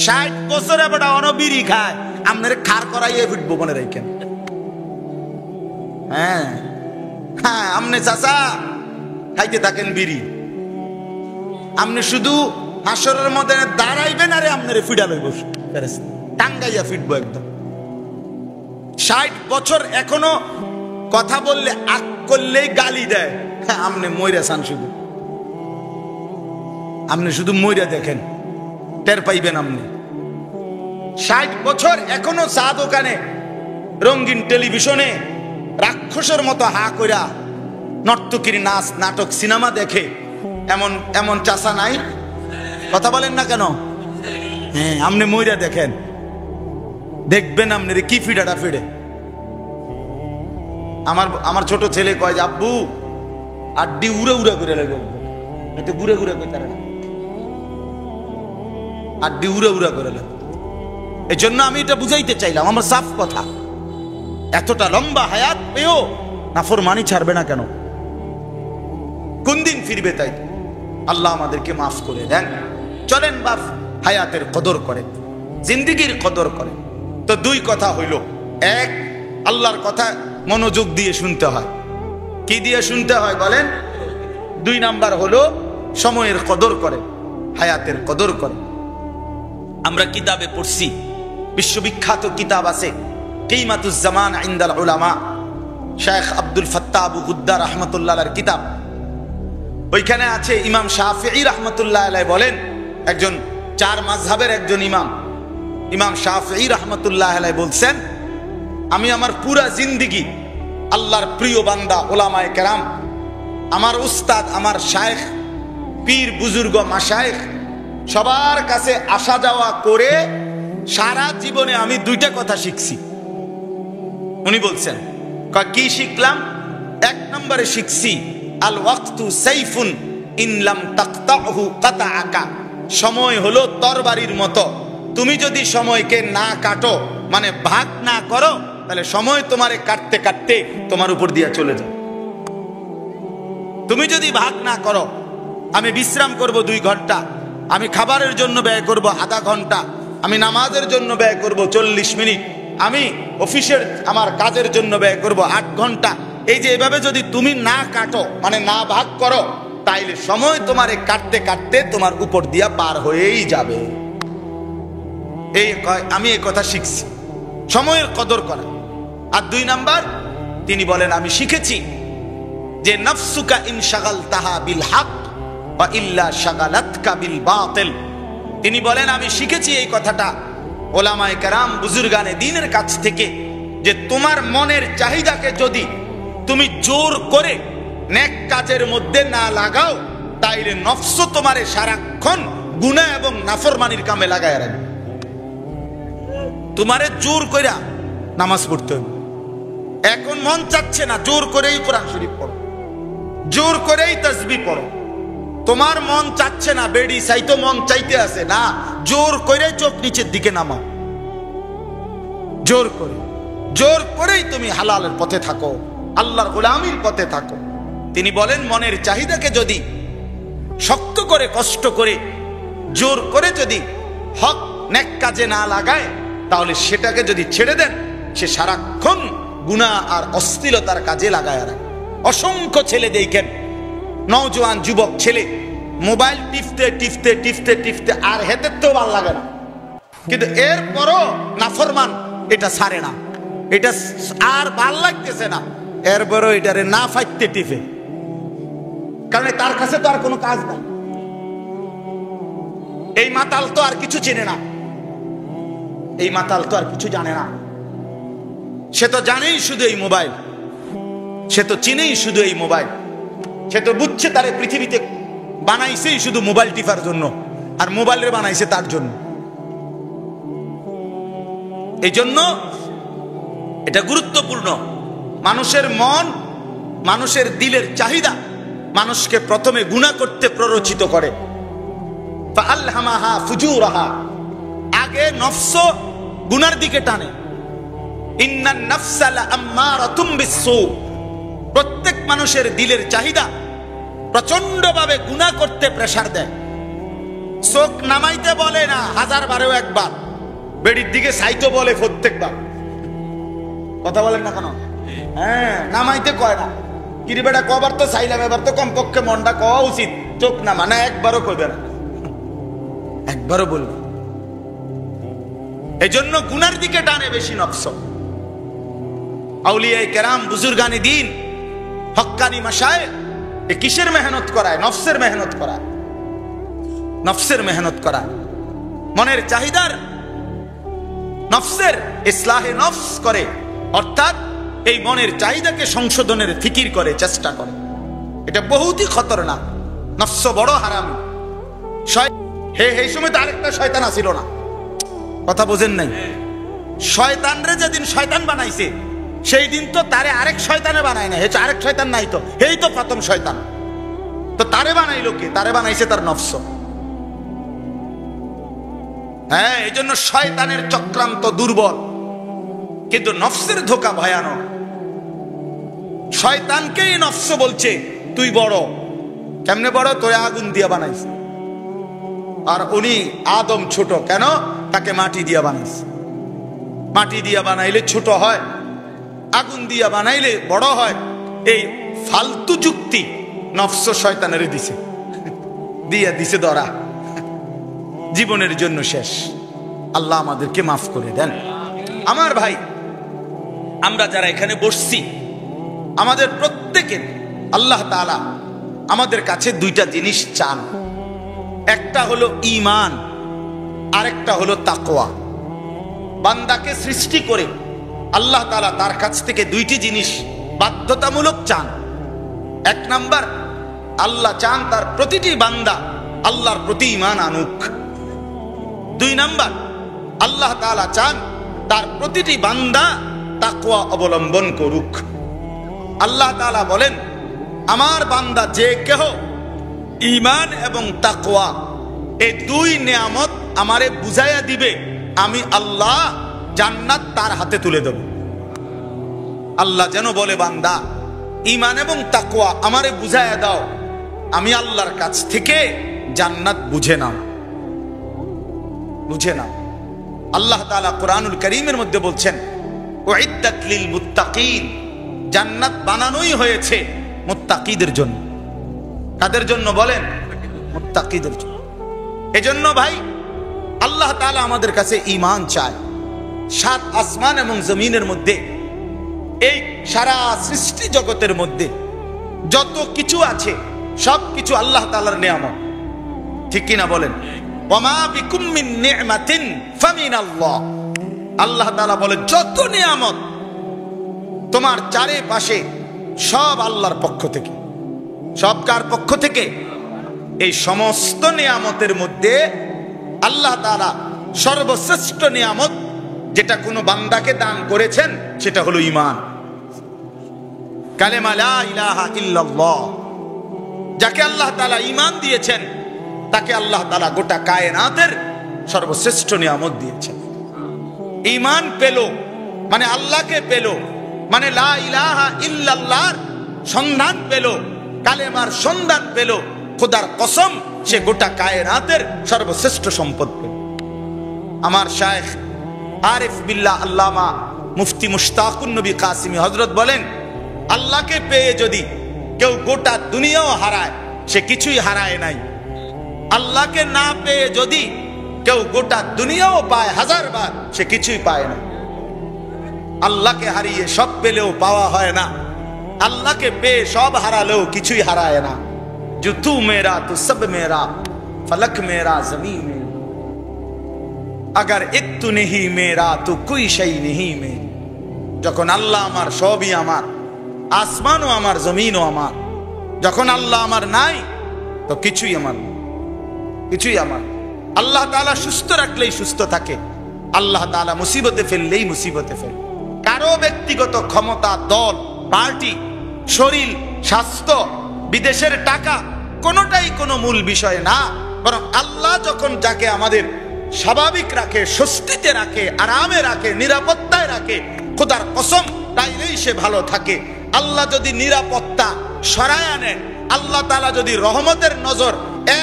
60 বছরে বড় অনবিরি খায়, আপনার খার করাইয়ে ফিটবো মনে রাখেন। হ্যাঁ হ্যাঁ, আপনি চাচা খাইতে থাকেন বিড়ি, আপনি শুধু হাসরের মধ্যে দাঁড়াইবেন আরে আপনার ফিডা লইব টাঙ্গাইয়া ফিটবো একদম। 60 বছর এখনো কথা বললে আক করলেই গালি দেয়। হ্যাঁ, আপনি মইরা চান, শুধু আপনি শুধু মইরা দেখেন, টের পাইবেন আপনি। 60 বছর এখনো চা দোকানে রঙিন টেলিভিশনে রাক্ষসের মতো হা কইরা নর্তকীর নাচ নাটক সিনেমা দেখে এমন এমন চাচা নাই? কথা বলেন না কেন? হ্যাঁ, আপনি মইরা দেখেন, দেখবেন আপনার কি ফিডাটা ফিডে। আমার ছোট ছেলে কয় যে আব্বু আড্ডি উড়ে উড়ে করে লাগবে, এতে ঘুরে ঘুরে কই তারা আড্ডি উড়ে উড়ে করে লাগবে। এই জন্য আমি এটা বুঝাইতে চাইলাম, আমার সাফ কথা, এতটা লম্বা হায়াত পেও নাফরমানি ছাড়বে না কেন? কোন দিন ফিরবে? তাই আল্লাহ আমাদেরকে মাফ করে দেন। চলেন বাপ, হায়াতের কদর করেন, জিন্দিগির কদর করেন। তো দুই কথা হইল, এক, আল্লাহর কথা মনোযোগ দিয়ে শুনতে হয়। কি দিয়ে শুনতে হয় বলেন? 2 নাম্বার হলো সময়ের কদর করে, হায়াতের কদর করে। আমরা কিতাবে পড়ছি, বিশ্ববিখ্যাত কিতাব আছে কিমাতুজ জামান ইনদাল উলামা, শেখ আব্দুল ফাত্তাহ আবু গুদ্দা রাহমাতুল্লাহ আলাইহির কিতাব। ওইখানে আছে ইমাম শাফিঈ রাহমাতুল্লাহ আলাইহি বলেন, একজন 4 মাযহাবের একজন ইমাম, ইমাম শাফিঈ রাহমাতুল্লাহ আলাইহি বলছেন, আমি আমার পুরা জিন্দেগি আল্লাহর প্রিয় বান্দা উলামায়ে কেরাম, আমার উস্তাদ, আমার শায়েখ, পীর বুজুর্গ মাশায়েখ সবার কাছে আসা যাওয়া করে সারা জীবনে আমি 2টা কথা শিখছি। উনি বলছেন, কি শিখলাম? 1 নম্বরে শিখছি আল ওয়াক্তু সাইফুন ইন লাম তাকতাহু কাতাআকা, সময় হলো তরবারির মতো, তুমি যদি সময়কে না কাটো, মানে ভাগ না করো, তাহলে সময় তোমারে কাটতে কাটতে তোমার উপর দিয়ে চলে যায়। তুমি যদি ভাগ না করো, আমি বিশ্রাম করব 2 ঘন্টা, আমি খাবারের জন্য ব্যয় করব আধা ঘন্টা, আমি নামাজের জন্য ব্যয় করব 40 মিনিট, আমি অফিসের আমার কাজের জন্য ব্যয় করব 8 ঘন্টা, এই যে এভাবে যদি তুমি না কাটো, মানে না ভাগ করো, তাইলে সময় তোমারে কাটতে কাটতে তোমার উপর দিয়া পার হয়েই যাবে। আমি এই কথা শিখছি, সময়ের কদর করা। আর 2 নাম্বার তিনি বলেন, আমি শিখেছি যে নফসুকা ইন শাগালতাহা বিল হক ওয়া ইল্লা শাগালাতকা বিল বাতিল। তিনি বলেন, আমি শিখেছি এই কথাটা ওলামায়ে কেরাম বুজুর্গানে দ্বীনের কাছ থেকে, যে তোমার মনের চাহিদাকে যদি তুমি জোর করে নেক কাজের মধ্যে না লাগাও, তাইলে নফস তোমারে সারাক্ষণ গুনাহ এবং নাফরমানির কামে লাগায় রাখবে। তোমারে জোর কইরা নামাজ পড়তে হবে, এখন মন চাচ্ছে না, জোর করেই কোরআন শরীফ পড়ো, জোর করেই তাসবিহ পড়ো। তোমার মন চাচ্ছে না, বেড়ি চাইতো মন চাইতে আছে না, জোর করে চোখ নিচের দিকে নামাও, জোর করে, জোর করেই তুমি হালালের পথে থাকো, আল্লাহর গোলামির পথে থাকো। তিনি বলেন, মনের চাহিদাকে যদি শক্ত করে, কষ্ট করে, জোর করে যদি হক নেক কাজে না লাগায়, তাহলে সেটাকে যদি ছেড়ে দেন, সে সারাক্ষণ গুনাহ আর অশ্লীলতার কাজে লাগায় রাখে। অসংখ্য ছেলে দেখেন, নওজোয়ান যুবক ছেলে মোবাইল টিপতে টিপতে টিপতে টিপতে আর হেতে তো ভালো লাগে না, কিন্তু এরপরও নাফরমান, এটা ছাড়ে না, এটা আর ভাল লাগতেছে না, এরপরও এটারে না ফাইতে টিপে, কারণ তার কাছে তো আর কোনো কাজ নাই। এই মাতাল তো আর কিছু চেনে না, এই মাতাল তো আর কিছু জানে না, সে তো জানেই শুধু এই মোবাইল, সে তো চিনেই শুধু এই মোবাইল, সে তো বুঝছে তারে পৃথিবীতে বানাইছেই শুধু মোবাইল টিপার জন্য, আর মোবাইলের বানাইছে তার জন্য। এই জন্য এটা গুরুত্বপূর্ণ। মানুষের মন, মানুষের দিলের চাহিদা মানুষকে প্রথমে গুনাহ করতে প্ররোচিত করে। ফাআলহামাহা ফুজুরাহা, আগে নফস গুনার দিকে টানে। ইন্নান নাফসা লাআম্মারাতুম বিসসু, প্রত্যেক মানুষের দিলের চাহিদা প্রচন্ডভাবে গুনাহ করতে প্রেসার দেয়। চোখ নামাইতে বলে না, 1000-12 বেড়ির দিকে সাইতো বলে প্রত্যেকবার। কথা বলেন না কেন? হ্যাঁ, নামাইতে কয় না। কিরে বেটা কবার তো চাইলাম, এবার তো কমপক্ষে মনটা কওয়া উচিত, চোখ নামা না। একবারও কইবে না, একবারও বলবে। এই জন্য গুনার দিকে টানে বেশি নফস। আউলিয়ায়ে কেরাম, বুজুর্গানি দিন, হক্কানি মাশায়েখ এ কিসের মেহনত করায়? নফসের মেহনত করায়, নফসের মেহনত করায়। মনের চাহিদার, নফসের ইসলাহে নফস করে, অর্থাৎ এই মনের চাহিদাকে সংশোধনের ফিকির করে, চেষ্টা করে। এটা বহুতই খতরনাক। নফস বড় হারামি। এই সময় তো আরেকটা শয়তান আসিল না, কথা বোঝেন নাই? শয়তানরে যেদিন শয়তান বানাইছে সেই দিন তো তারে আরেক শয়তানে বানায় না। হেছে আরেক শয়তান নাই তো, এই তো প্রথম শয়তান। তো তারে বানাইলো কে? তারে বানাইছে তার নফস। হ্যাঁ, এই জন্য শয়তানের চক্রান্ত দুর্বল, কিন্তু নফসের ধোঁকা ভয়ানক। শয়তানকেই নফস বলছে তুই বড়। কেমনে বড়? তোরে আগুন দিয়া বানাইছে, আর উনি আদম ছোট। কেন? তাকে মাটি দিয়া বানাইছে। মাটি দিয়া বানাইলে ছোট হয়, আগুন দিয়া বানাইলে বড় হয়। এই ফালতু যুক্তি নফস শয়তানের দিছে, দিয়া দিছে ধরা, জীবনের জন্য শেষ। আল্লাহ আমাদেরকে মাফ করে দেন। আমার ভাই, আমরা যারা এখানে বসছি, আমাদের প্রত্যেকের আল্লাহ তাআলা আমাদের কাছে দুইটা জিনিস চান। একটা হলো ঈমান, আরেকটা হলো তাকওয়া। বান্দাকে সৃষ্টি করে আল্লাহ তাআলা তার কাছ থেকে দুইটি জিনিস বাধ্যতামূলক চান। এক নাম্বার, আল্লাহ চান তার প্রতিটি বান্দা আল্লাহর প্রতি ঈমান আনুক। 2 নাম্বার, আল্লাহ তাআলা চান তার প্রতিটি বান্দা তাকওয়া অবলম্বন করুক। আল্লাহ তাআলা বলেন, আমার বান্দা যে কেহ ঈমান এবং তাকওয়া এই 2 নিয়ামত আমারে বুঝাইয়া দিবে, আমি আল্লাহ জান্নাত তার হাতে তুলে দেব। আল্লাহ যেন বলে, বান্দা ঈমান এবং তাকওয়া আমারে বুঝাইয়া দাও, আমি আল্লাহর কাছ থেকে জান্নাত বুঝে নাও, বুঝে নাও। আল্লাহ তাআলা কোরআনুল কারীমের মধ্যে বলছেন, উইদ্দাত লিল মুত্তাকিন, জান্নাত বানানোই হয়েছে মুত্তাকিদের জন্য। কাদের জন্য বলেন? মুত্তাকিদের জন্য। এজন্য ভাই, আল্লাহ তাআলা আমাদের কাছে ঈমান চায়। 7 আসমান এবং জমিনের মধ্যে, এই সারা সৃষ্টি জগতের মধ্যে যত কিছু আছে সবকিছু আল্লাহ তাআলার নিয়ামত, ঠিক কিনা বলেন? ওয়ামা বিকুম মিন নি'মাতিন ফামিনাল্লাহ। আল্লাহ তাআলা বলে, যত নিয়ামত তোমার চারিপাশে সব আল্লাহর পক্ষ থেকে। সব কার পক্ষ থেকে? এই সমস্ত নিয়ামতের মধ্যে আল্লাহ তাআলা সর্বশ্রেষ্ঠ নিয়ামত যেটা কোনো বান্দাকে দান করেছেন সেটা হলো ঈমান। কালেমা লা ইলাহা ইল্লাল্লাহ। যাকে আল্লাহ তাআলা ঈমান দিয়েছেন তাকে আল্লাহ তাআলা গোটা কায়নাতের সর্বশ্রেষ্ঠ নিয়ামত দিয়েছেন। ঈমান পেল মানে আল্লাহকে পেল, মানে লা ইলাহা ইল্লাল্লাহর সন্ধান পেল, কালেমার সন্ধান পেল। খোদার কসম, সে গোটা কায়নাতের সর্বশ্রেষ্ঠ সম্পদ পেল। আমার শায়েখ আরিফ বিল্লাহ আল্লামা মুফতি মুশতাকুন নবী কাসিমি হযরত বলেন, আল্লাহকে পেয়ে যদি কেউ গোটা দুনিয়াও হারায়, সে কিছুই হারায় নাই। আল্লাহকে না পেয়ে যদি কেউ গোটা দুনিয়াও পায় 1000 বার, সে কিছুই পায় না। আল্লাহকে হারিয়ে সব পেলেও পাওয়া হয় না, আল্লাহকে পেয়ে সব হারালেও কিছুই হারায় না। जो तू मेरा तो सब मेरा, फलक मेरा जमीन में, अगर एक तू नहीं मेरा तो कोई शई नहीं में। যখন আল্লাহ আমার, সবই আমার, আসমানও আমার, জমিনও আমার। যখন আল্লাহ আমার নাই তো কিছুই আমার, কিছুই আমার। আল্লাহ তাআলা সুস্থ রাখলেই সুস্থ থাকে, আল্লাহ তাআলা মুসিবতে ফেললেই মুসিবতে ফেলে। কারো ব্যক্তিগত ক্ষমতা, দল, পার্টি, শরীর, স্বাস্থ্য, বিদেশের টাকা কোনোটাই কোনো মূল বিষয় না, বরং আল্লাহ যখন যাকে আমাদের স্বাভাবিক রাখে, স্বস্তিতে রাখে, আরামে রাখে, নিরাপত্তায় রাখে, খোদার কসম তাইলেই সে ভালো থাকে। আল্লাহ যদি নিরাপত্তা সরায় আনে, আল্লাহ তাআলা যদি রহমতের নজর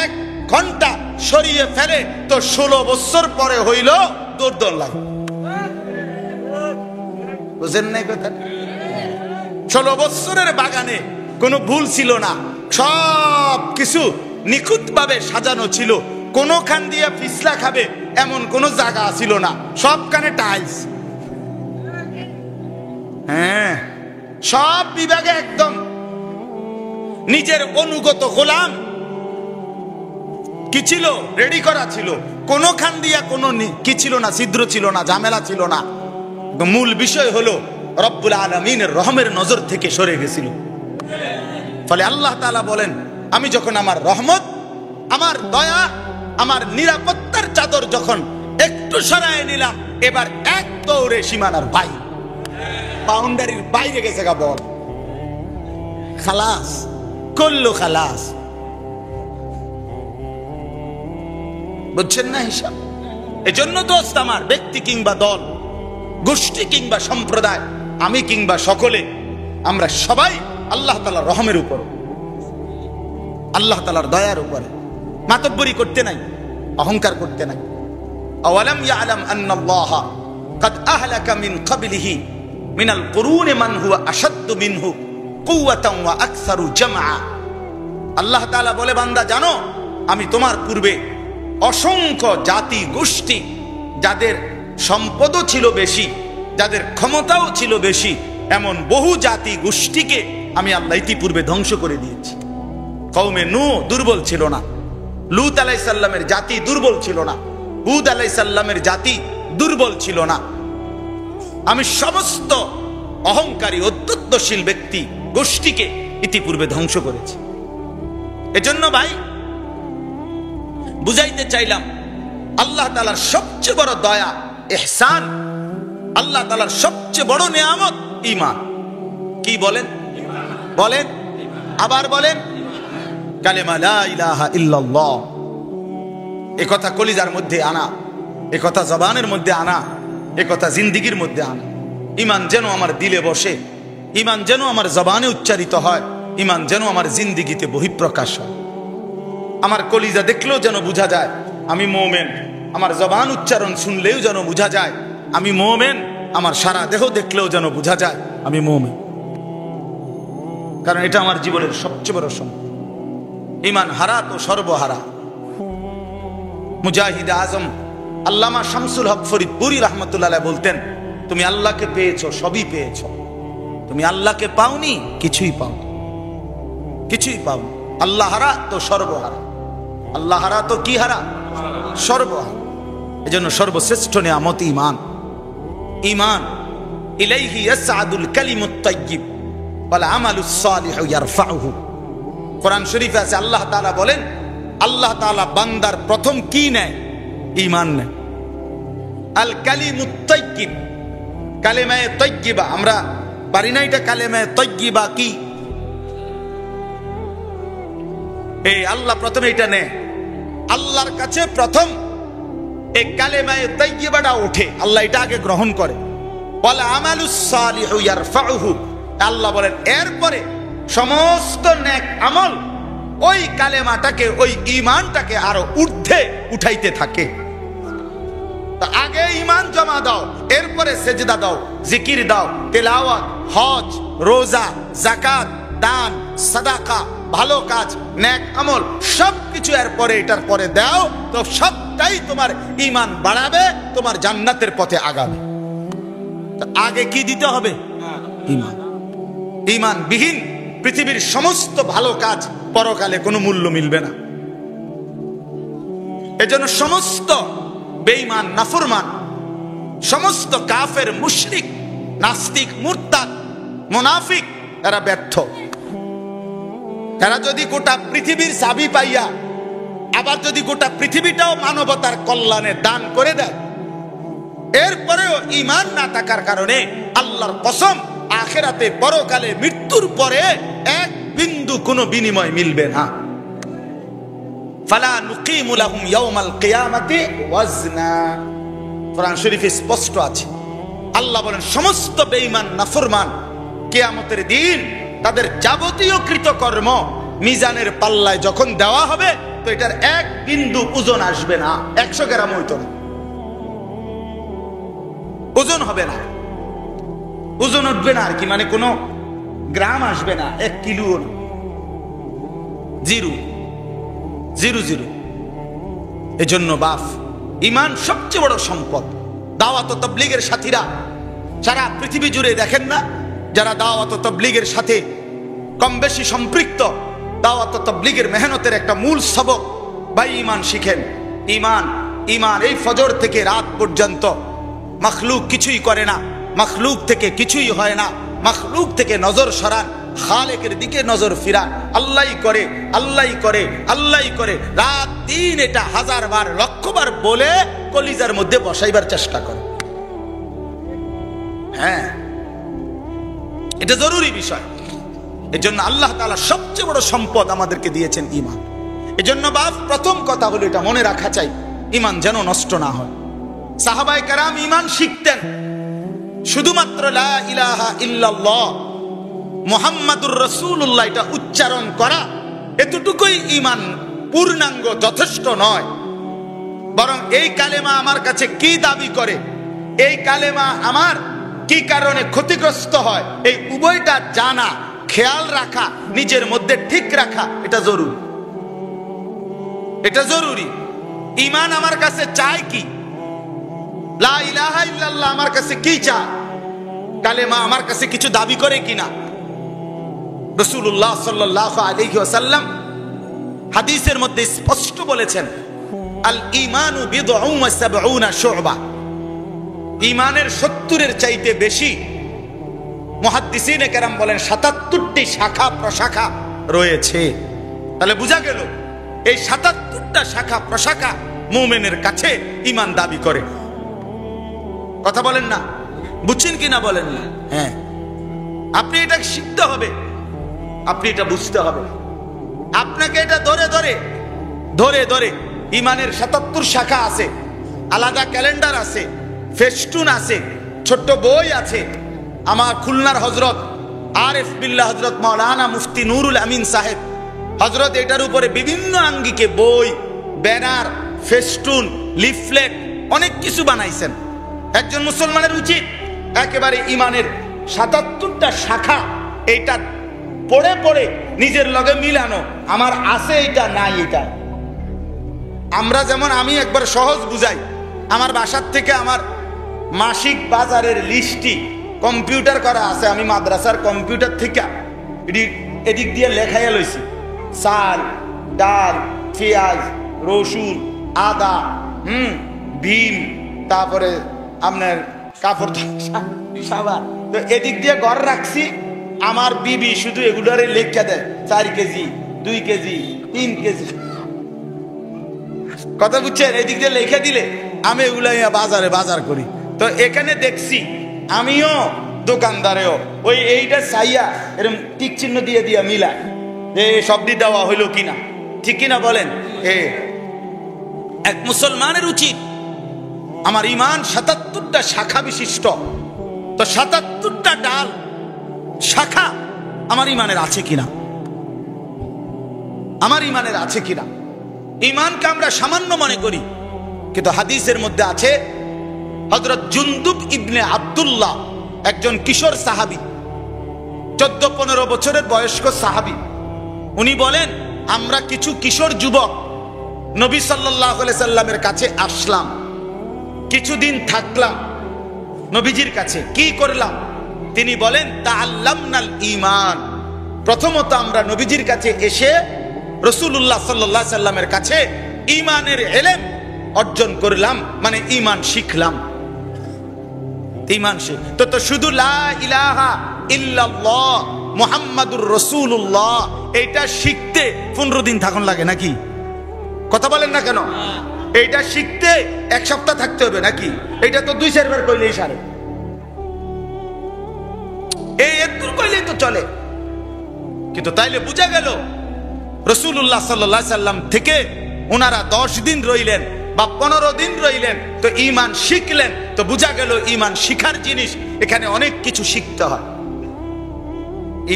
1 ঘন্টা সরিয়ে ফেলে তো 16 বছর পরে হইল দৌড় লাগে। বুঝেন নাই কথা? 16 বছরের বাগানে কোনো ভুল ছিল না, সব কিছু নিখুঁত ভাবে সাজানো ছিল, কোনখান দিয়ে পিছলা খাবে এমন কোন জায়গা ছিল না, সবখানে টাইলস। হ্যাঁ, সব বিভাগে একদম নিজের অনুগত গোলাম কি ছিল, রেডি করা ছিল, কোনখান দিয়া কোনো কি ছিল না, ছিদ্র ছিল না, ঝামেলা ছিল না। মূল বিষয় হলো রব্বুল আলামিনের রহমের নজর থেকে সরে গেছিল। ফলে আল্লাহ তাআলা বলেন, আমি যখন আমার রহমত, আমার দয়া, আমার নিরাপত্তার চাদর যখন একটু সরায় নিলাম, এবার এক দৌড়ে সীমানার বাইরে, বাউন্ডারির বাইরে গেছে গা বল, খালাস করলো, খালাস। বুঝছেন না হিসাব? এজন্য দোস্ত আমার, ব্যক্তি কিংবা দল, গোষ্ঠী কিংবা সম্প্রদায়, আমি কিংবা সকলে, আমরা সবাই আল্লাহ তাআলার রহমের উপর, আল্লাহ তাআলার দয়ার উপরে। মাতব্বরি করতে নাই, অহংকার করতে নাই। আওয়ালাম ইয়ালাম আন্নাল্লাহ قد أهلك من قبله من القرون من هو أشد منه قوة وأكثر جمعا। আল্লাহ তাআলা বলে, বান্দা জানো, আমি তোমার পূর্বে অসংখ্য জাতি গোষ্ঠী, যাদের সম্পদও ছিল বেশি, যাদের ক্ষমতাও ছিল বেশি, এমন বহু জাতি গোষ্ঠীকে আমি আল্লাহ ইতিপূর্বে ধ্বংস করে দিয়েছি। কওমে নূহ দুর্বল ছিল না, লূত আলাইহিস সালামের জাতি দুর্বল ছিল না, হুদ আলাইহিস সালামের জাতি দুর্বল ছিল না। আমি সমস্ত অহংকারী অত্যুত্তশীল ব্যক্তি গোষ্ঠীকে ইতিপূর্বে ধ্বংস করেছি। এজন্য ভাই বুঝাইতে চাইলাম, আল্লাহ তাআলার সবচেয়ে বড় দয়া, ইহসান, আল্লাহ তাআলার সবচেয়ে বড় নিয়ামত ঈমান। কি বলেন? বলেন, আবার বলেন, কালেমা লা ইলাহা ইল্লাল্লাহ। এ কথা কলিজার মধ্যে আনা, এ কথা জবানের মধ্যে আনা, এ কথা জিন্দেগীর মধ্যে আনা। ঈমান যেন আমার দিলে বসে, ঈমান যেন আমার জবানে উচ্চারিত হয়, ঈমান যেন আমার জিন্দেগীতে বহিঃপ্রকাশ হয়। আমার কলিজা দেখলেও যেন বোঝা যায় আমি মুমিন, আমার জবান উচ্চারণ শুনলেও যেন বোঝা যায় আমি মুমিন, আমার সারা দেহ দেখলেও যেন বোঝা যায় আমি মুমিন। কারণ এটা আমার জীবনের সবচেয়ে বড় সম্পদ। ঈমান হারা তো সর্বহারা। মুজাহিদ আজম আল্লামা শামসুল হক ফরিদপুরি রাহমাতুল্লাহ আলাইহি বলতেন, তুমি আল্লাহকে পেয়েছো, সবই পেয়েছো, তুমি আল্লাহকে পাওনি, কিছুই পাও, কিছুই পাও। আল্লাহ হারা তো সর্বহারা, আল্লাহ হারা তো কি হারা? সর্বহারা। এজন্য সর্বশ্রেষ্ঠ নিয়ামত ঈমান। ঈমান ইলাইহি ইয়াসআদুল কালিমুত তাইয়্যিব ওয়াল আমালুস সালিহু ইয়ারফাউহু। কোরআন শরীফে আছে, আল্লাহ তাআলা বলেন, আল্লাহ তাআলা বান্দার প্রথম কি নেয়? ঈমান নেয়। আল কালিমুত তাইয়্যিব, কালেমায়ে তাইয়্যিবা, আমরা পারি না এটা, কালেমায়ে তাইয়্যিবা কি? এই আল্লাহ প্রথমে এটা নেয়, আল্লাহর কাছে প্রথম এই কালেমায়ে তাইয়্যিবাটা ওঠে, আল্লাহ এটা আগে গ্রহণ করে। ওয়াল আমালুস সালিহু ইয়ারফাউহু, আল্লাহ বলেন এরপরে সমস্ত নেক আমল ওই কালেমাটাকে, ওই ঈমানটাকে আরো ঊর্ধ্বে উঠাইতে থাকে। আগে ঈমান জমা দাও, এরপরে সেজদা দাও, জিকির দাও, তেলাওয়াত, হজ, রোজা, যাকাত, দান, সাদাকা, ভালো কাজ, নেক আমল সবকিছু এরপরে, এটার পরে দাও, তো সবটাই তোমার ঈমান বাড়াবে, তোমার জান্নাতের পথে আগাবে। আগে কি দিতে হবে? ঈমান। ঈমান বিহীন পৃথিবীর সমস্ত ভালো কাজ পরকালে কোনো মূল্য মিলবে না। এজন্য সমস্ত বেঈমান, নাফরমান, সমস্ত কাফের, মুশরিক, নাস্তিক, মুরতাদ, মুনাফিক, এরা ব্যর্থ। এরা যদি গোটা পৃথিবীর চাবি পাইয়া আবার যদি গোটা পৃথিবীটাও মানবতার কল্যাণে দান করে দেয়, এরপরেও ঈমান না থাকার কারণে আল্লাহর কসম, আখিরাতে পরকালে মৃত্যুর পরে এক বিন্দু কোনো বিনিময় মিলবে না। ফালা নুকিমু লাহুম ইয়াউমাল কিয়ামাতি ওয়াজনা। কোরআন শরীফে স্পষ্ট আছে, আল্লাহ বলেন সমস্ত বেঈমান, নাফরমান কিয়ামতের দিন তাদের যাবতীয় কৃতকর্ম মিজানের পাল্লায় যখন দেওয়া হবে, তো এটার এক বিন্দু ওজন আসবে না, 100 গ্রাম হইতো না, ওজন হবে না, ওজন উঠবে না আর কি, মানে কোনো গ্রাম আসবে না, 1 কিলো, জিরো জিরো জিরো। এজন্য বাপ, ঈমান সবচেয়ে বড় সম্পদ। দাওয়াত ও তাবলীগের সাথীরা সারা পৃথিবী জুড়ে দেখেন না, যারা দাওয়াত ও তাবলীগের সাথে কম বেশি সম্পৃক্ত, দাওয়াত ও তাবলীগের মেহনতের একটা মূল সবক ভাই ঈমান শিখেন। ঈমান, ঈমান এই ফজর থেকে রাত পর্যন্ত মখলুক কিছুই করে না, মখলুক থেকে কিছুই হয় না, মখলুক থেকে নজর সরান, খালেকের দিকে নজর ফিরান। আল্লাহই করে, আল্লাহই করে, আল্লাহই করে, রাত দিন এটা 1000 বার 1,00,000 বার বলে কলিজার মধ্যে বসাইবার চেষ্টা করে। হ্যাঁ, এটা জরুরি বিষয়। এজন্য আল্লাহ তাআলা সবচেয়ে বড় সম্পদ আমাদেরকে দিয়েছেন ঈমান। এজন্য বাপ, প্রথম কথা হলো এটা মনে রাখা চাই, ঈমান যেন নষ্ট না হয়। সাহাবায়ে কেরাম ঈমান শিখতেন, শুধুমাত্র লা ইলাহা ইল্লাল্লাহ মুহাম্মাদুর রাসূলুল্লাহ এটা উচ্চারণ করা, এতটুকুই ঈমান পূর্ণাঙ্গ যথেষ্ট নয়। বরং এই কালেমা আমার কাছে কি দাবি করে, এই কালেমা আমার কি কারণে ক্ষতিগ্রস্ত হয়, এই উভয়টা জানা, খেয়াল রাখা, নিজের মধ্যে ঠিক রাখা, এটা জরুরি, এটা জরুরি। ঈমান আমার কাছে চায় কি, লা ইলাহা ইল্লাল্লাহ আমার কাছে কি চায়, কালেমা আমার কাছে কিছু দাবি করে কিনা। রাসূলুল্লাহ সাল্লাল্লাহু আলাইহি ওয়াসাল্লাম হাদিসের মধ্যে স্পষ্ট বলেছেন, আল ঈমানু বিদউন ওয়া সাবউনা শু'বা, ঈমানের 70-এর চাইতে বেশি, মুহাদ্দিসিনে কেরাম বলেন 77টি শাখা প্রশাখা রয়েছে। তাহলে বোঝা গেল এই 77টা শাখা প্রশাখা মুমিনের কাছে ঈমান দাবি করে। কথা বলেন না, বুঝছেন কিনা বলেন না? হ্যাঁ, আপনি এটা শিখতে হবে, আপনি এটা বুঝতে হবে, আপনাকে এটা ধরে ধরে ধরে ধরে ঈমানের 77 শাখা আছে, আলাদা ক্যালেন্ডার আছে, ফেস্টুন আছে, ছোট্ট বই আছে। আমার খুলনার হযরত আরিফ বিল্লাহ হযরত মাওলানা মুফতি নুরুল আমিন সাহেব হযরত এটার উপরে বিভিন্ন আঙ্গিকে বই, ব্যানার, ফেস্টুন, লিফলেট অনেক কিছু বানাইছেন। একজন মুসলমানের উচিত একেবারে ঈমানের 77টা শাখা এইটা পড়ে পড়ে নিজের লগে মিলানো, আমার আছে এটা নাই এটা। আমরা যেমন, আমি একবার সহজ বুঝাই, আমার বাসার থেকে আমার মাসিক বাজারের লিস্টটি কম্পিউটার করা আছে, আমি মাদ্রাসার কম্পিউটার থেকে এদিক দিয়ে লেখাইয়া লইছি, চাল, ডাল, পেঁয়াজ, রসুন, আদা, ভীম, তারপরে আপনার কাপড় সাবান, তো এদিক দিয়ে ঘর রাখছি। আমার বিবি শুধু এগুলারে লেখা দেয়, 4 কেজি, 2 কেজি, 3 কেজি। কথা বুঝছেন? এদিক দিয়ে লেখা দিলে আমি এগুলা বাজারে বাজার করি। তো এখানে দেখছি আমিও দোকানদারেও ওই এইটা চাইয়া এরকম টিক চিহ্ন দিয়ে দিয়া মিলা যে শব্দ দেওয়া হইলো কিনা, ঠিক কিনা বলেন? এক মুসলমানের উচিত, আমার ঈমান 77টা শাখা বিশিষ্ট, তো 77টা ডাল শাখা আমার ঈমানের আছে কিনা, আমার ঈমানের আছে কিনা। ঈমানকে আমরা সামান্য মনে করি, কিন্তু হাদিসের মধ্যে আছে হযরত জুনদুব ইবনে আব্দুল্লাহ, একজন কিশোর সাহাবী, 14-15 বছরের বয়স্ক সাহাবী, উনি বলেন, আমরা কিছু কিশোর যুবক নবী সাল্লাল্লাহু আলাইহি সাল্লামের কাছে আসলাম, কিছুদিন থাকলাম নবীজির কাছে। কি করলাম? তিনি বলেন, তাআল্লামনাল ঈমান, প্রথমত আমরা নবীজির কাছে এসে রাসূলুল্লাহ সাল্লাল্লাহু আলাইহি সাল্লামের কাছে ঈমানের ইলম অর্জন করলাম, মানে ঈমান শিখলাম। ঈমান তো শুধু লা ইলাহা ইল্লাল্লাহ মুহাম্মাদুর রাসূলুল্লাহ এটা শিখতে 15 দিন থাকুন লাগে নাকি? কথা বলেন না কেন? এইটা শিখতে 1 সপ্তাহ থাকতে হবে নাকি? এটা তো 2-4 বার কইলেই সারে, এই একটু কইলেই তো চলে। কিন্তু তাইলে বুঝা গেল রাসূলুল্লাহ সাল্লাল্লাহু আলাইহি সাল্লাম থেকে ওনারা 10 দিন রইলেন বা 15 দিন রইলেন, তো ঈমান শিখলেন। তো বুঝা গেল ঈমান শিখার জিনিস, এখানে অনেক কিছু শিখতে হয়,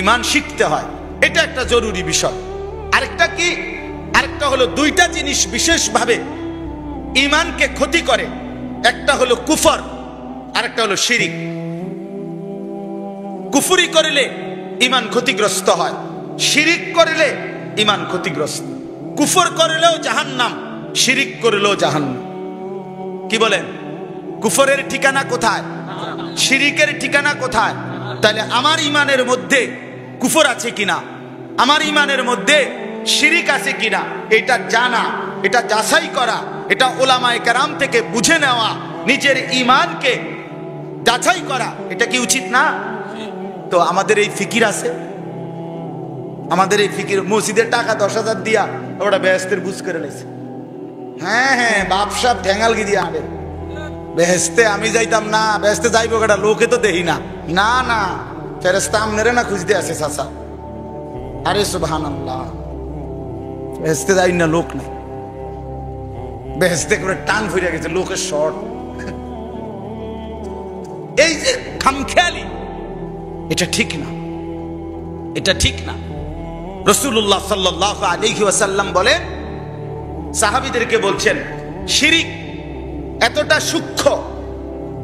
ঈমান শিখতে হয়, এটা একটা জরুরি বিষয়। আরেকটা কি, আরেকটা হলো দুইটা জিনিস বিশেষভাবে ঈমানকে ক্ষতি করে, একটা হলো কুফর, আরেকটা হলো শিরিক। কুফরি করলে ঈমান ক্ষতিগ্রস্ত হয়, শিরিক করলে ঈমান ক্ষতিগ্রস্ত। কুফর করলেও জাহান্নাম, শিরিক করলেও জাহান্নাম। কি বলেন? কুফরের ঠিকানা কোথায়? শিরিকের ঠিকানা কোথায়? তাহলে আমার ঈমানের মধ্যে কুফর আছে কিনা, আমার ঈমানের মধ্যে শিরিক আছে কিনা, এটা জানা, এটা যাচাই করা, এটা ওলামায়ে কেরাম থেকে বুঝে নেওয়া, নিজের ঈমানকে যাচাই করা, এটা কি উচিত না? তো আমাদের এই ফিকির আছে, আমাদের এই ফিকির মসজিদের টাকা 10,000 দিয়া ওটা বেহেস্তের বুঝ করে নিয়েছে। হ্যাঁ, বাপ সাপ ঢেঙ্গালগি দিয়ে আনে বেহেস্তে। আমি যাইতাম না, বেহেস্তে যাইবো কেটা, লোকে তো দেখি না। না না, ফেরেশতা আমনেরে না খুঁজতে আসে চাচা। আরে সুবহানাল্লাহ, বেহেস্তে যাই না, লোক নাই। বেহেস্তে করে টান ফিরে গেছে, লোকের শর্ট। এই যে খামখেয়ালি, এটা ঠিক না, এটা ঠিক না। রাসূলুল্লাহ সাল্লাল্লাহু আলাইহি ওয়াসাল্লাম বলেন, সাহাবীদেরকে বলছেন শিরিক এতটা সূক্ষ্ম,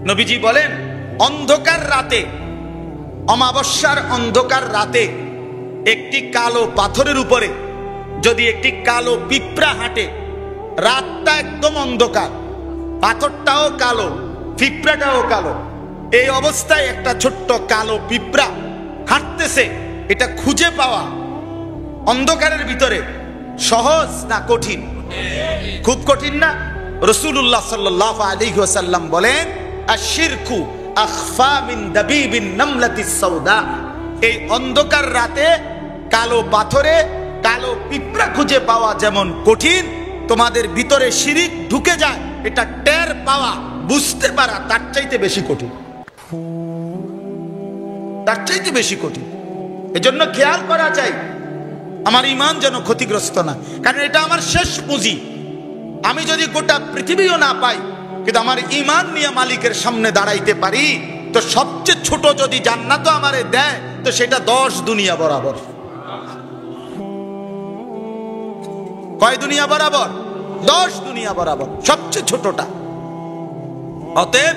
নবীজি বলেন অন্ধকার রাতে, অমাবস্যার অন্ধকার রাতে একটি কালো পাথরের উপরে যদি একটি কালো পিঁপড়া হাঁটে, রাতটা একদম অন্ধকার, পাথরটাও কালো, পিঁপড়াটাও কালো, এই অবস্থায় একটা ছোট্ট কালো পিঁপড়া হাঁটতেছে, এটা খুঁজে পাওয়া অন্ধকারের ভিতরে সহজ না কঠিন? খুব কঠিন না? রাসূলুল্লাহ সাল্লাল্লাহু আলাইহি ওয়াসাল্লাম বলেন, আশ-শিরকু আখফা মিন দাবিবিন নামলাতিস সাউদা। এই অন্ধকার রাতে কালো পাথরে কালো পিঁপড়া খুঁজে পাওয়া যেমন কঠিন, তোমাদের ভিতরে শিরিক ঢুকে যায় এটা টের পাওয়া, বুঝতে পারা তার চাইতে বেশি কঠিন, তার চাইতে বেশি কঠিন। এজন্য খেয়াল করা চাই আমার ঈমান যেন ক্ষতিগ্রস্ত না, কারণ এটা আমার শেষ পুঁজি। আমি যদি গোটা পৃথিবীও না পাই, কিন্তু আমার ঈমান নিয়ে মালিকের সামনে দাঁড়াইতে পারি, তো সবচেয়ে ছোট যদি জান্নাতও আমারে দেয়, তো সেটা 10 দুনিয়া বরাবর। কয় দুনিয়া বরাবর? 10 দুনিয়া বরাবর, সবচেয়ে ছোটটা। অতএব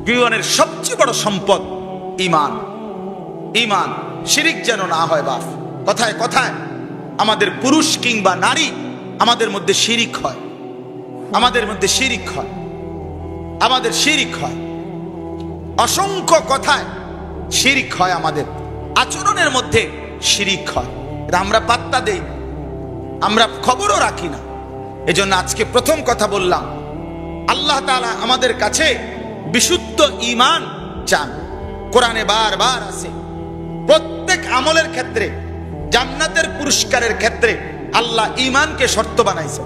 জীবনের সবচেয়ে বড় সম্পদ ঈমান। ঈমান, শিরিক যেন না হয়। বাপ, কথায় কথায় আমাদের পুরুষ কিংবা নারী আমাদের মধ্যে শিরিক হয়, আমাদের মধ্যে শিরিক হয়, আমাদের শিরিক হয়, অসংখ্য কথায় শিরিক হয়, আমাদের আচরণের মধ্যে শিরিক হয়। আমরা পাত্তা দেই, আমরা খবরও রাখি না। এজন্য আজকে প্রথম কথা বললাম, আল্লাহ তাআলা আমাদের কাছে বিশুদ্ধ ঈমান চান। কোরআনে বারবার আছে, প্রত্যেক আমলের ক্ষেত্রে, জান্নাতের পুরস্কারের ক্ষেত্রে আল্লাহ ঈমানকে শর্ত বানাইছে।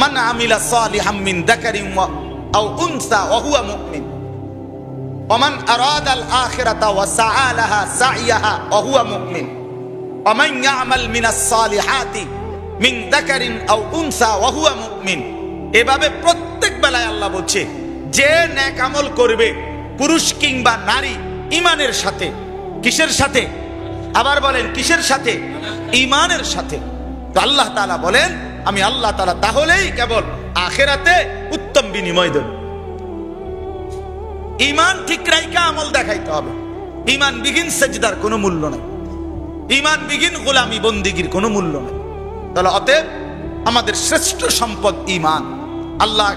মান আমিলা সালিহাম মিন যাকারিন আও উনসা ওয়া হুয়া মুমিন ওয়া মান আরাদাল আখিরাতা ওয়া সাআ লাহা সাইয়াহা ওয়া হুয়া মুমিন ওয়া মান ইয়ামাল মিনাস সালিহাতি মিন যাকারিন আও উনসা ওয়া হুয়া মুমিন। এভাবে প্রত্যেক বেলায় আল্লাহ বলছে, যে নেক আমল করবে, পুরুষ কিংবা নারী, ঈমানের সাথে। কিসের সাথে? আবার বলেন, কিসের সাথে? ঈমানের সাথে। তো আল্লাহ তাআলা বলেন, আমি আল্লাহ তাআলা তাহলেই কেবল আখিরাতে উত্তম বিনিময় দেব। ঈমান ঠিক রাইখা আমল দেখাইতে হবে। ঈমান বিহীন সেজদার কোনো মূল্য নাই, ঈমান বিহীন গোলামি বন্দিগির কোনো মূল্য নাই। তাহলে অতএব আমাদের শ্রেষ্ঠ সম্পদ ঈমান। আল্লাহ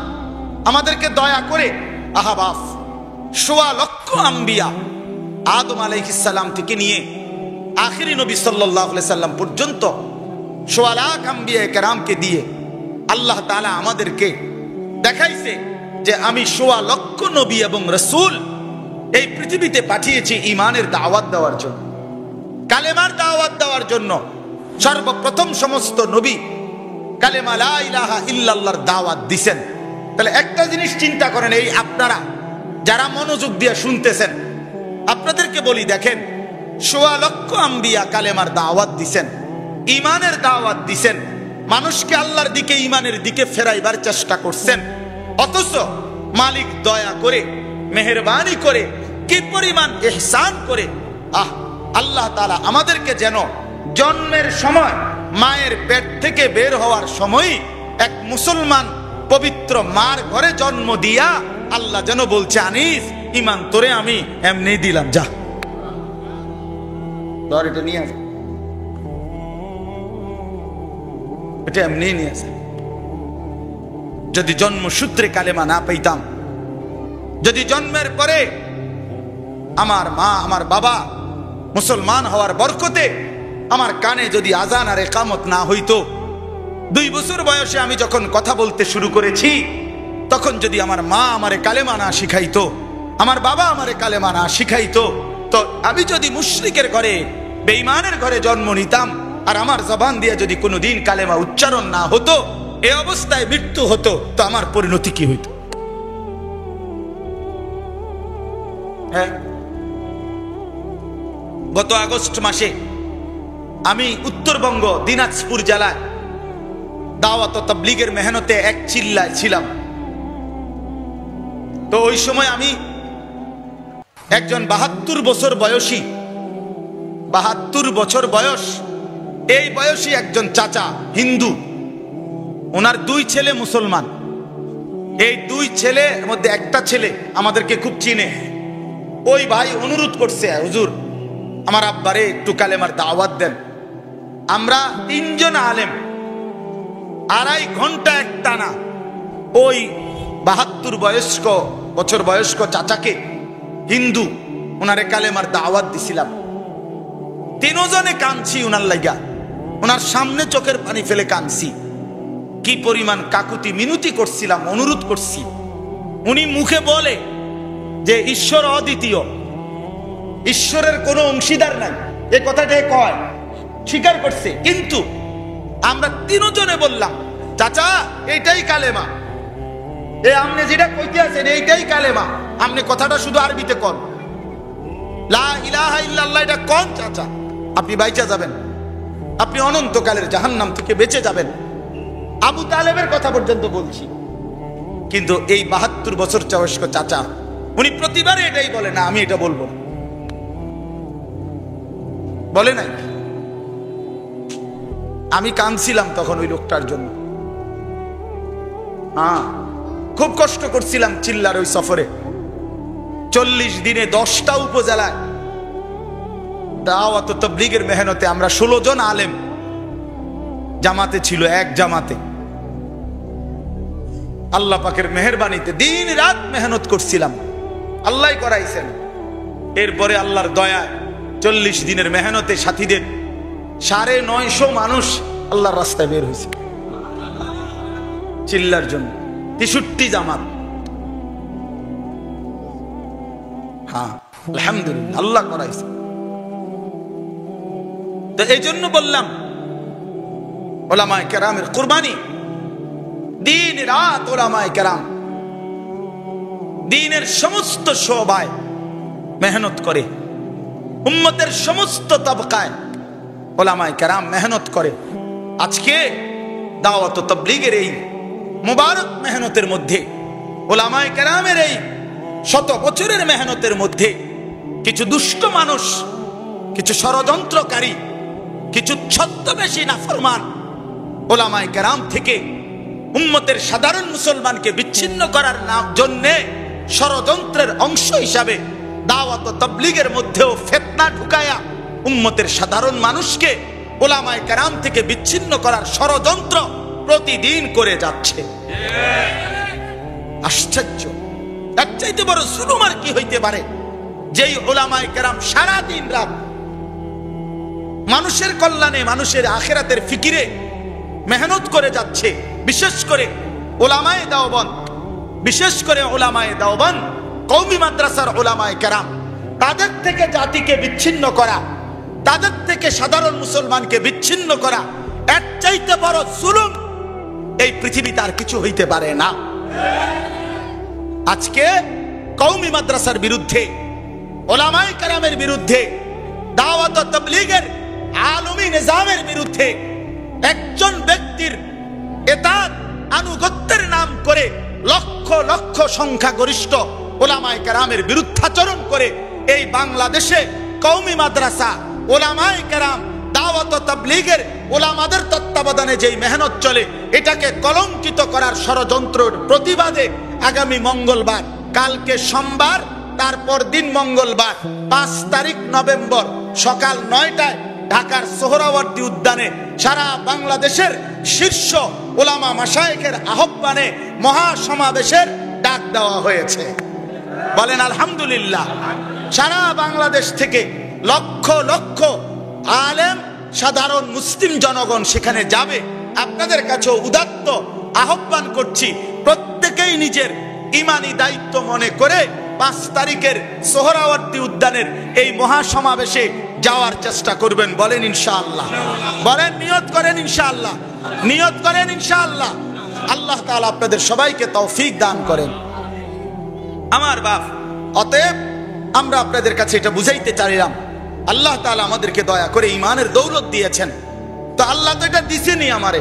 আমাদেরকে দয়া করে আহাবাফ ১৬ লক্ষ আম্বিয়া, আদম আলাইহিস সালাম থেকে নিয়ে আখিরি নবী সাল্লাল্লাহু আলাইহি সাল্লাম পর্যন্ত ১৬ লাখ আম্বিয়া কেরামকে দিয়ে আল্লাহ তাআলা আমাদেরকে দেখাইছে যে আমি ১৬ লক্ষ নবী এবং রাসূল এই পৃথিবীতে পাঠিয়েছি ঈমানের দাওয়াত দেওয়ার জন্য, কালেমার দাওয়াত দেওয়ার জন্য। সর্বপ্রথম সমস্ত নবী কালেমা লা ইলাহা ইল্লাল্লাহর দাওয়াত দিবেন। তাহলে একটা জিনিস চিন্তা করেন, এই আপনারা যারা মনোযোগ দিয়ে শুনতেছেন, আপনাদেরকে বলি, দেখেন ১৬ লক্ষ আম্বিয়া কালেমার দাওয়াত দিবেন, ঈমানের দাওয়াত দিবেন, মানুষকে আল্লাহর দিকে, ঈমানের দিকে ফেরাইবার চেষ্টা করছেন। অথচ মালিক দয়া করে, মেহেরবানি করে, কি পরিমাণ ইহসান করে, আল্লাহ তাআলা আমাদেরকে যেন জন্মের সময় মায়ের পেট থেকে বের হওয়ার সময় এক মুসলমান পবিত্র মার ঘরে জন্ম দিয়া আল্লাহ যেন বলছে, আনিস ঈমান তোরে আমি এমনি দিলাম, যা ধর এটা নিয়ে আসে, এটা এমনি নিয়ে আসে। যদি জন্মসূত্রে কালেমা না পাইতাম, যদি জন্মের পরে আমার মা আমার বাবা মুসলমান হওয়ার বরকতে আমার কানে যদি আজান আর ইকামত না হইতো, 2 বছর বয়সে আমি যখন কথা বলতে শুরু করেছি তখন যদি আমার মা আমারে কালেমা না শিখাইতো, আমার বাবা আমারে কালেমা না শিখাইতো, তো আমি যদি মুশরিকের ঘরে বেঈমানের ঘরে জন্ম নিতাম আর আমার জবান দিয়ে যদি কোনোদিন কালেমা উচ্চারণ না হতো, এই অবস্থায় মৃত্যু হতো, তো আমার পরিণতি কি হইতো? হ্যাঁ, গত আগস্ট মাসে আমি উত্তরবঙ্গ দিনাজপুর জেলায় দাওয়াত ও তাবলীগের মেহনতে এক চিল্লায় ছিলাম। তো ওই সময় আমি একজন 72 বছর বয়সী, 72 বছর বয়স, এই বয়সী একজন চাচা হিন্দু, ওনার 2 ছেলে মুসলমান। এই 2 ছেলের মধ্যে একটা ছেলে আমাদেরকে খুব চিনে। ওই ভাই অনুরোধ করছে, হুজুর আমার আব্বারে একটু কালেমার দাওয়াত দেন। আমরা 3 জন আলেম 2.5 ঘন্টা একটানা ওই 72 বছর বয়স্ক চাচাকে, হিন্দু, ওনারে কালেমার দাওয়াত দিছিলাম। 3 জনে কাঁদছি ওনার লাগা, ওনার সামনে চোখের পানি ফেলে কাঁদছি। কি পরিমাণ কাকুতি মিনতি করছিলাম, অনুরোধ করছি। উনি মুখে বলে যে ঈশ্বর অদ্বিতীয়, ঈশ্বরের কোনো অংশীদার নাই, এই কথাটাই কয়, স্বীকার করছে। কিন্তু আমরা 3 জনে বললাম, চাচা এইটাই কালেমা, আপনি যেটা কইতে আছেন এইটাই কালেমা, আপনি কথাটা শুধু আরবিতে কন, লা ইলাহা ইল্লাল্লাহ, এটা কোন চাচা, আপনি বাইচা যাবেন, আপনি অনন্তকালের জাহান্নাম থেকে বেঁচে যাবেন। আবু তালেবের কথা পর্যন্ত বলছি। কিন্তু এই 72 বছর বয়স্ক চাচা উনি প্রতিবারে এটাই বলে, না আমি এটা বলবো না, বলে নাই। আমি কাঁদছিলাম তখন ওই লোকটার জন্য। হ্যাঁ, খুব কষ্ট করছিলাম চিল্লার ওই সফরে। 40 দিনে 10টা উপজেলায় দাওয়াত ও তাবলীগের মেহনতে আমরা 16 জন আলেম জামাতে ছিল, এক জামাতে। আল্লাহ পাকের মেহেরবানিতে দিন রাত মেহনত করছিলাম, আল্লাহ করাইছেন। এরপরে আল্লাহর দয়ায় 40 দিনের মেহনতে সাথীদের 950 মানুষ আল্লাহর রাস্তায় বের হয়েছে চিল্লার জন্য, 63 জামাত। হ্যাঁ, আলহামদুলিল্লাহ, আল্লাহ করাইছে। তো এই জন্য বললাম উলামায়ে কেরামের কুরবানি, দিন রাত উলামায়ে কেরাম দিনের সমস্ত শোবায় মেহনত করে, উম্মতের সমস্ত তবকায় উলামায়ে কেরাম মেহনত করে। আজকে দাওয়াত ও তাবলীগের এই মুবারক মেহনতের মধ্যে, উলামায়ে কেরামের এই 100 বছরের মেহনতের মধ্যে কিছু দুষ্ট মানুষ, কিছু ষড়যন্ত্রকারী, কিছু ছদ্মবেশী নাফরমান উলামায়ে কেরাম থেকে উম্মতের সাধারণ মুসলমানকে বিচ্ছিন্ন করার জন্যে ষড়যন্ত্রের অংশ হিসাবে দাওয়াত ও তাবলীগের মধ্যেও ফিতনা ঢুকায়া উম্মতের সাধারণ মানুষকে উলামায়ে কেরাম থেকে বিচ্ছিন্ন করার ষড়যন্ত্র প্রতিদিন করে যাচ্ছে। আশ্চর্য, এর চাইতে বড় জুলুম আর কি হইতে পারে? যেই উলামায়ে কেরাম সারা দিন রাত মানুষের কল্যাণে, মানুষের আখিরাতের ফিকিরে মেহনত করে যাচ্ছে। বিশেষ করে উলামায়ে দেওবন্দ, বিশেষ করে উলামায়ে দেওবন্দ কওমি মাদ্রাসার উলামায়ে কেরাম, তাদের থেকে জাতিকে বিচ্ছিন্ন করা, তাদের থেকে সাধারণ মুসলমানকে বিচ্ছিন্ন করা, এর চাইতে বড় জুলুম এই পৃথিবীতে আর কিছু হইতে পারে না। আজকে কওমি মাদ্রাসার বিরুদ্ধে, উলামায়ে কেরামের বিরুদ্ধে, দাওয়াত ও তাবলীগের আলমী নিজামের বিরুদ্ধে একজন ব্যক্তির এতাত আনুগত্যের নাম করে লক্ষ লক্ষ সংখ্যাগরিষ্ঠ উলামায়ে কেরামের বিরুদ্ধাচরণ করে এই বাংলাদেশে কওমি মাদ্রাসা, উলামায়ে কেরাম, দাওয়াত ও তাবলীগের উলামাদের তত্ত্বাবধানে যেই মেহনত চলে, এটাকে কলঙ্কিত করার ষড়যন্ত্রের প্রতিবাদে আগামী মঙ্গলবার, কালকে সোমবার, তারপর দিন মঙ্গলবার 5 তারিখ নভেম্বর সকাল 9টায় ঢাকার সোহরাওয়ার্দী উদ্যানে সারা বাংলাদেশের শীর্ষ উলামা মাশায়েখের আহ্বানে মহাসমাবেশের ডাক দেওয়া হয়েছে। বলেন আলহামদুলিল্লাহ। সারা বাংলাদেশ থেকে লক্ষ লক্ষ আলেম, সাধারণ মুসলিম জনগণ সেখানে যাবে। আপনাদের কাছে উদাত্ত আহ্বান করছি, প্রত্যেকেই নিজের ইমানি দায়িত্ব মনে করে 5 তারিখের সোহরাওয়ার্দী উদ্যানের এই মহাসমাবেশে যাওয়ার চেষ্টা করবেন। বলেন ইনশাআল্লাহ। বলেন নিয়ত করেন ইনশাআল্লাহ। নিয়ত করেন ইনশাআল্লাহ। আল্লাহ তাআলা আপনাদের সবাইকে তৌফিক দান করেন। আমার বাপ, অতএব আমরা আপনাদের কাছে এটা বুঝাইতে চাইলাম, আল্লাহ তাআলা আমাদেরকে দয়া করে ঈমানের দৌলত দিয়েছেন। তো আল্লাহ তো এটা দিছেনই আমারে,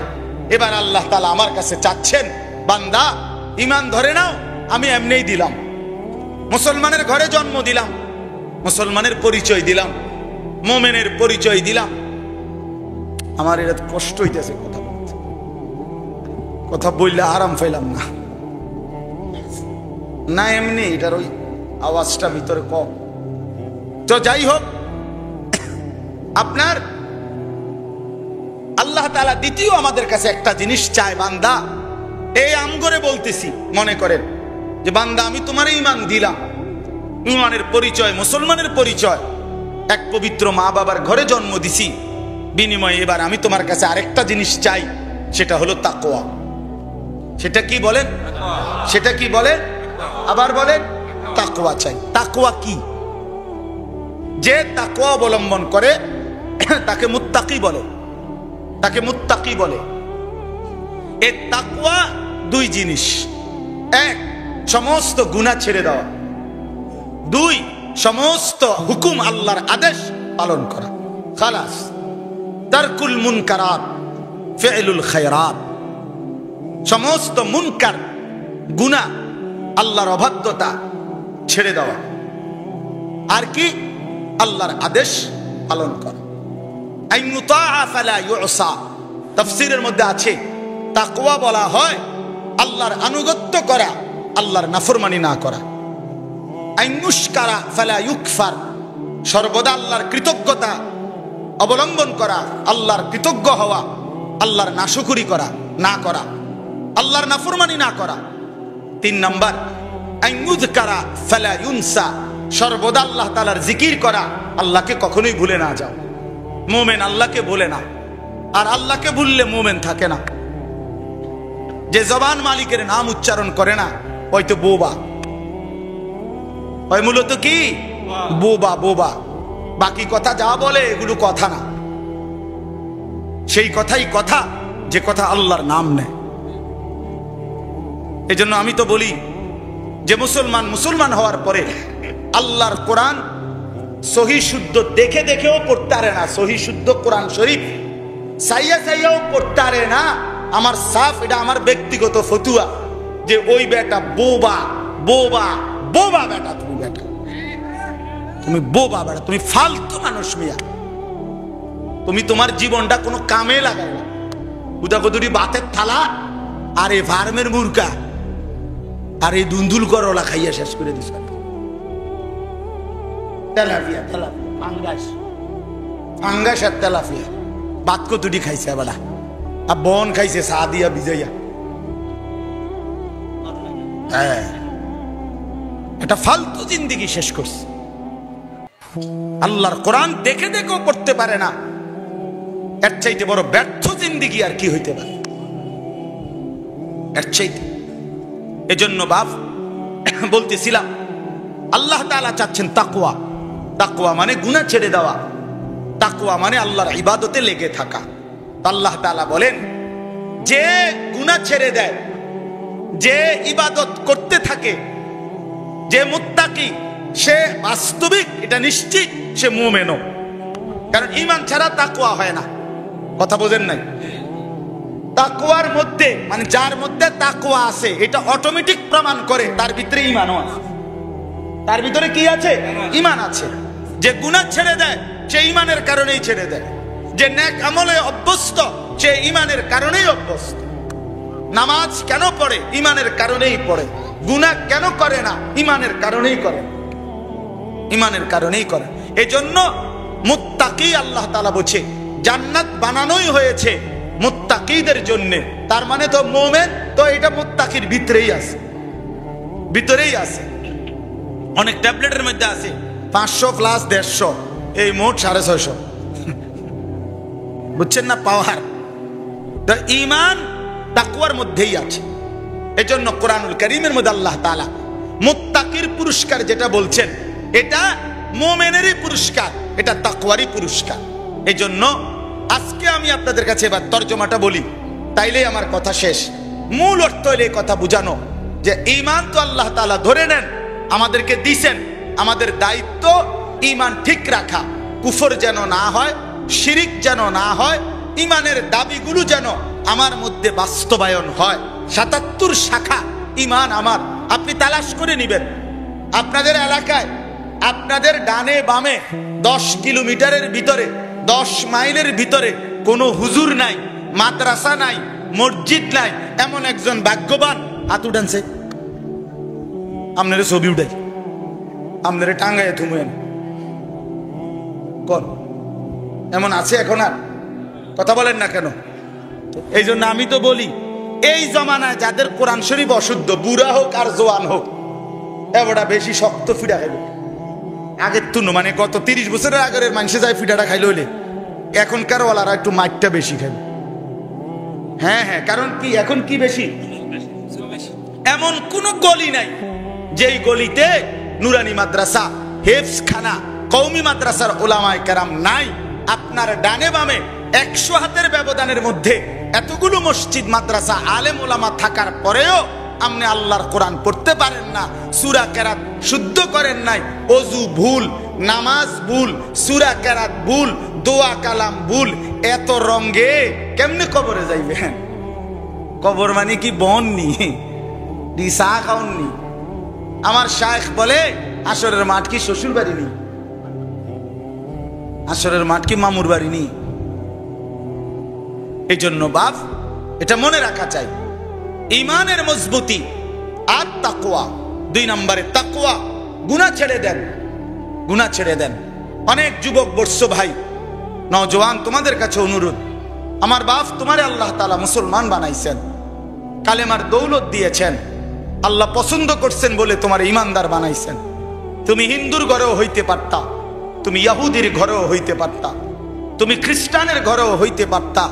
এবার আল্লাহ তাআলা আমার কাছে চাচ্ছেন, বান্দা ঈমান ধরে নাও। আমি এমনিই দিলাম, মুসলমানের ঘরে জন্ম দিলাম, মুসলমানের পরিচয় দিলাম, মুমিনের পরিচয় দিলাম। আমার এটা কষ্ট হইতেছে কথা বলতে, কথা বললে আরাম পাইলাম না। না এমনি এটার ওই আওয়াজটা ভিতরে কম। তো যাই হোক, আপনার আল্লাহ তাআলা দ্বিতীয় আমাদের কাছে একটা জিনিস চায়, বান্দা এই আমগরে বলতেছি, মনে করেন যে বান্দা আমি তোমার ঈমান দিলাম, ঈমানের পরিচয়, মুসলমানের পরিচয়, এক পবিত্র মা বাবার ঘরে জন্ম দিছি, বিনিময়ে এবার আমি তোমার কাছে আরেকটা জিনিস চাই, সেটা হলো তাকওয়া। সেটা কি বলেন? সেটা কি বলেন? আবার বলেন, তাকওয়া চাই। তাকওয়া কি? যে তাকওয়া অবলম্বন করে তাকে মুত্তাকি বলে, তাকে মুত্তাকি বলে। এই তাকওয়া দুই জিনিস, এক সমস্ত গুনাহ ছেড়ে দেওয়া, দুই সমস্ত হুকুম আল্লাহর আদেশ পালন করা। খালাস, তারকুল মুনকারাত ফি'লুল খায়রাত। সমস্ত মুনকার গুনাহ, আল্লাহর অবাধ্যতা ছেড়ে দেওয়া, আর কি? আল্লাহর আদেশ পালন করা। আইয়ুতাআ ফালা ইউসা, তাফসীরের মধ্যে আছে তাকওয়া বলা হয় আল্লাহর আনুগত্য করা, আল্লাহর নাফরমানি না করা। আইয়ুশকারা ফালা ইউকফার, সর্বদা আল্লাহর কৃতজ্ঞতা অবলম্বন করা, আল্লাহর কৃতজ্ঞ হওয়া, আল্লাহর নাশুকরি করা না করা, আল্লাহর নাফরমানি না করা। 3 নাম্বার আইয়ুযকারা ফালা ইউনসা, সর্বদা আল্লাহ তাআলার জিকির করা, আল্লাহকে কখনোই ভুলে না যাও। মুমিন আল্লাহকে ভুলে না, আর আল্লাহকে ভুললে মুমিন থাকে না। যে জবান মালিকের নাম উচ্চারণ করে না, ওই তো বোবা, ওই মূলত কি? বোবা। বোবা। বাকি কথা যা বলে এগুলো কথা না, সেই কথাই কথা যে কথা আল্লাহর নাম নেয়। এজন্য আমি তো বলি যে মুসলমান হওয়ার পরে আল্লাহর কোরআন সহি শুদ্ধ দেখে দেখেও পড়তে পারে না, সহি শুদ্ধ কোরআন শরীফ সাইয়া সাইয়াও পড়তে পারে না। আমার সাফ, এটা আমার ব্যক্তিগত ফতুয়া, যে ওই বেটা বোবা। বোবা বোবা বেটা, তুমি বেটা, তুমি বোবা বেটা, তুমি ফালতু মানুষ মিয়া, তুমি তোমার জীবনটা কোনো কামে লাগাই না। উদাকদুরি বাতের থালা আর এই ফার্মের মুরগা আর এই দুন্দুল করলা খাইয়া শেষ করে দিস। তেলাপিয়া, তেলাপিয়া, ফাঙ্গাস, ফাঙ্গাস আর তেলাপিয়া, বাত কতুটি খাইছে বেলা, আর বন খাইছে চা দিয়া ভিজাইয়া। হ্যাঁ, এটা ফালতু জিন্দেগি শেষ করছে। আল্লাহর কোরআন দেখে দেখেও পড়তে পারে না, এর চাইতে বড় ব্যর্থ জিন্দেগি আর কি হইতে পারে এর চাইতে। এজন্য বাপ বলতেছিলাম, আল্লাহ তাআলা চাচ্ছেন তাকওয়া। তাকওয়া মানে গুনাহ ছেড়ে দেওয়া, তাকওয়া মানে আল্লাহর ইবাদতে লেগে থাকা। আল্লাহ তাআলা বলেন, যে গুনাহ ছেড়ে দেয়, যে ইবাদত করতে থাকে, যে মুত্তাকি, সে বাস্তবিক, এটা নিশ্চিত সে মুমিনও। কারণ ঈমান ছাড়া তাকওয়া হয় না। কথা বোঝেন নাই? তাকওয়ার মধ্যে মানে যার মধ্যে তাকওয়া আছে, এটা অটোমেটিক প্রমাণ করে তার ভিতরে ঈমানও আছে। তার ভিতরে কি আছে? ঈমান আছে। যে গুনাহ ছেড়ে দেয় সে ঈমানের কারণেই ছেড়ে দেয়। যে নেক আমলে অভ্যস্ত, সে ঈমানের কারণেই অভ্যস্ত। নামাজ কেন পড়ে? ঈমানের কারণেই পড়ে। গুনাহ কেন করে না? ঈমানের কারণেই করে, ঈমানের কারণেই করে। এজন্য মুত্তাকি আল্লাহ তাআলা বলছে জান্নাত বানানোই হয়েছে মুত্তাকিদের জন্য। তার মানে তো মুমিন তো এটা মুত্তাকির ভিতরেই আছে, ভিতরেই আছে। অনেক ট্যাবলেটের মধ্যে আছে 500 প্লাস 150, এই মোট 650, বুঝছেন না পাওয়ার? তো ঈমান তাকওয়ার মধ্যেই আছে। এজন্য কোরআনুল কারীমের মধ্যে আল্লাহ তাআলা মুত্তাকির পুরস্কার যেটা বলছেন, এটা মুমিনেরই পুরস্কার, এটা তাকওয়ারই পুরস্কার। এজন্য আজকে আমি আপনাদের কাছে এবার তরজমাটা বলি, তাইলেই আমার কথা শেষ। মূল অর্থ হলো এই কথা বুঝানো যে ঈমান তো আল্লাহ তাআলা ধরে নেন, আমাদেরকে দিছেন, আমাদের দায়িত্ব ঈমান ঠিক রাখা, কুফর যেন না হয়, শিরিক যেন না হয়, ঈমানের দাবিগুলো যেন আমার মধ্যে বাস্তবায়ন হয়। ৭৭ শাখা ঈমান আমার, আপনি তালাশ করে নেবেন। আপনাদের এলাকায়, আপনাদের ডানে বামে 10 কিলোমিটারের ভিতরে, 10 মাইলের ভিতরে কোনো হুজুর নাই, মাদ্রাসা নাই, মসজিদ নাই, এমন একজন ভাগ্যবান হাত উঠানছে। আপনার ছবি উঠাই, আপনার টাঙ্গায় থুমেন কোন এমন আছে এখন? আর কথা বলেন না কেন? এই জন্য আমি তো বলি, এই জমানায় যাদের কোরআন শরীফ অশুদ্ধ, বুড়া হোক আর জোয়ান হোক, এবারটা বেশি শক্ত ফিডা খাইল। আগের তুন মানে গত 30 বছরের আগের মানুষে যায় ফিডাটা খাইল হইলে, এখনকার ওয়ালারা একটু মাইটটা বেশি খাইল। হ্যাঁ হ্যাঁ, কারণ কি এখন কি বেশি? এমন কোন গলি নাই যেই গলিতে নুরানি মাদ্রাসা, হেফজখানা, কওমি মাদ্রাসার উলামায়ে কেরাম নাই। আপনার ডানে বামে 100 হাতের ব্যবধানের মধ্যে এতগুলো মসজিদ, মাদ্রাসা, আলেম ওলামা থাকার পরেও আপনি আল্লাহর কোরআন পড়তে পারেন না, সূরা কেরাত শুদ্ধ করেন নাই, ওযু ভুল, নামাজ ভুল, সূরা কেরাত ভুল, দোয়া কালাম ভুল, এত রঙ্গে কেমনে কবরে যাইবেন? কবর মানে কি বননি, দিশা খাওননি? আমার শায়েখ বলে আসরের মাঠ কি শ্বশুর বাড়ি নি, আসরের মাঠ কি মামুর বাড়ি নি? এই জন্য বাপ এটা মনে রাখা চাই, ঈমানের মজবুতি আর তাকওয়া। 2 নম্বরে তাকওয়া, গুনাহ ছেড়ে দেন, গুনাহ ছেড়ে দেন। অনেক যুবক বর্ষ ভাই, নওজওয়ান, তোমাদের কাছে অনুরোধ, আমার বাপ তোমারে আল্লাহ তাআলা মুসলমান বানাইছেন, কালেমার দৌলত দিয়েছেন, আল্লাহ পছন্দ করছেন বলে তোমার ঈমানদার বানাইছেন। তুমি হিন্দুর ঘরেও হইতে পারতা, তুমি ইহুদির ঘরেও হইতে পারতা, তুমি খ্রিস্টানের ঘরেও হইতে পারতা,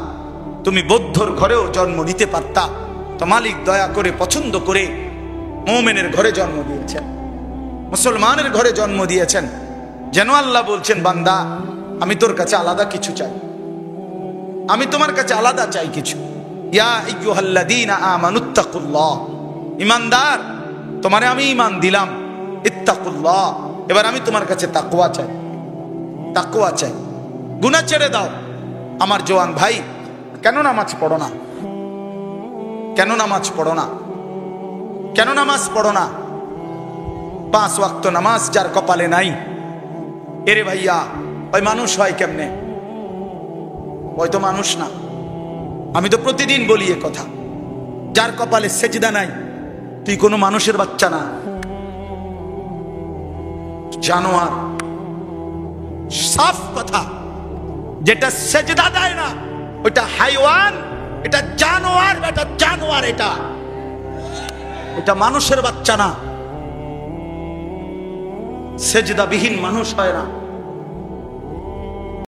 তুমি বৌদ্ধর ঘরেও জন্ম নিতে পারতা। তো মালিক দয়া করে পছন্দ করে মুমিনের ঘরে জন্ম দিয়েছেন, মুসলমানের ঘরে জন্ম দিয়েছেন। যেন আল্লাহ বলছেন, বান্দা আমি তোর কাছে আলাদা কিছু চাই, আমি তোমার কাছে আলাদা চাই কিছু। ইয়া আইয়ুহাল্লাযীনা আমানুত্তাকুল্লাহ, ঈমানদার তোমারে আমি ঈমান দিলাম, ইত্তাকুল্লাহ, এবার আমি তোমার কাছে তাকওয়া চাই, তাকওয়া চাই, গুনাহ ছেড়ে দাও। আমার জওয়ান ভাই, কেন নামাজ পড়ো না? কেন নামাজ পড়ো না? কেন নামাজ পড়ো না? 5 ওয়াক্ত নামাজ যার কপালে নাই, এরে ভাইয়া ওই মানুষ হয় কেমনে? ওই তো মানুষ না। আমি তো প্রতিদিন বলি এ কথা, যার কপালে সেজদা নাই তুই কোনো মানুষের বাচ্চা না, জানোয়ার। সাফ কথা, যেটা সেজদা দেয় না ওটা হাইওয়ান, এটা জানোয়ার, এটা জানোয়ার, এটা মানুষের বাচ্চা না। সেজদাবিহীন মানুষ হয় না।